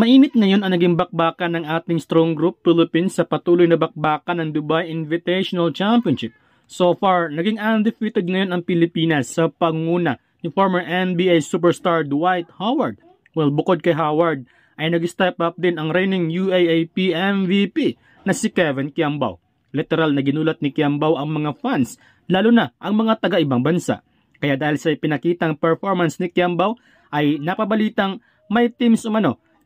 Mainit ngayon ang naging bakbakan ng ating strong group Philippines sa patuloy na bakbakan ng Dubai Invitational Championship. So far, naging undefeated ngayon ang Pilipinas sa pangunguna ni former NBA superstar Dwight Howard. Well, bukod kay Howard, ay nag-step up din ang reigning UAAP MVP na si Kevin Kiambao. Literal na ginulat ni Kiambao ang mga fans, lalo na ang mga taga-ibang bansa. Kaya dahil sa pinakitang performance ni Kiambao, ay napabalitang may teams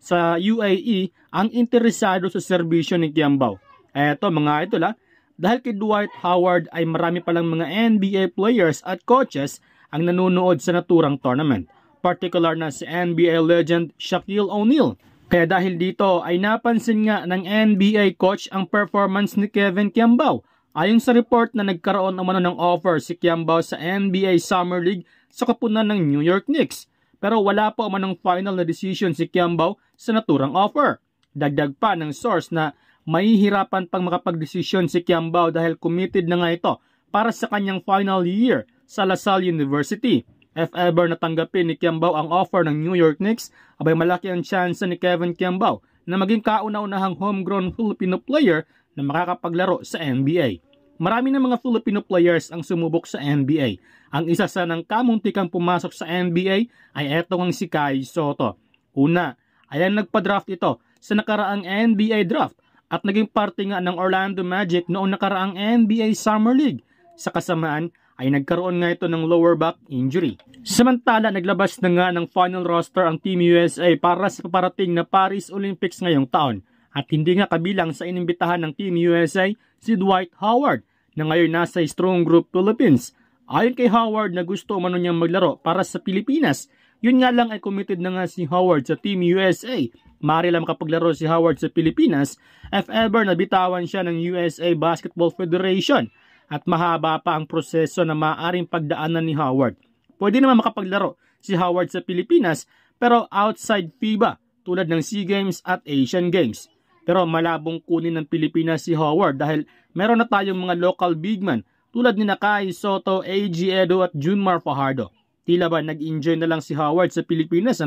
sa UAE ang interesado sa serbisyo ni Kiambao. Eto mga idol dahil kay Dwight Howard ay marami palang mga NBA players at coaches ang nanonood sa naturang tournament. Particular na si NBA legend Shaquille O'Neal. Kaya dahil dito ay napansin nga ng NBA coach ang performance ni Kevin Kiambao. Ayon sa report na nagkaroon ng offer si Kiambao sa NBA Summer League sa koponan ng New York Knicks. Pero wala pa umanong final na decision si Kiambao sa naturang offer. Dagdag pa ng source na mahihirapan pang makapagdesisyon si Kiambao dahil committed na nga ito para sa kanyang final year sa La Salle University. If ever natanggapin ni Kiambao ang offer ng New York Knicks, abay malaki ang chance ni Kevin Kiambao na maging kauna-unahang homegrown Filipino player na makakapaglaro sa NBA. Marami na mga Filipino players ang sumubok sa NBA. Ang isa sa nang kamuntikang pumasok sa NBA ay etong si Kai Sotto. Una, ay ang nagpa-draft ito sa nakaraang NBA draft at naging parte nga ng Orlando Magic noong nakaraang NBA Summer League. Sa kasamaan ay nagkaroon nga ito ng lower back injury. Samantala, naglabas na nga ng final roster ang Team USA para sa paparating na Paris Olympics ngayong taon. At hindi nga kabilang sa inimbitahan ng Team USA si Dwight Howard na ngayon nasa strong group Philippines. Ayon kay Howard na gusto umano niyang maglaro para sa Pilipinas, yun nga lang ay committed na nga si Howard sa Team USA. Maaari lang makapaglaro si Howard sa Pilipinas if ever nabitawan siya ng USA Basketball Federation at mahaba pa ang proseso na maaaring pagdaanan ni Howard. Pwede naman makapaglaro si Howard sa Pilipinas pero outside FIBA tulad ng SEA Games at Asian Games. Pero malabong kunin ng Pilipinas si Howard dahil meron na tayong mga local bigman tulad ni Kai Sotto, AG Edo at Junmar Fajardo. Tila ba nag-enjoy na lang si Howard sa Pilipinas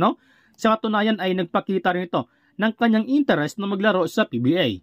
Sa katunayan ay nagpakita rin ito ng kanyang interest na maglaro sa PBA.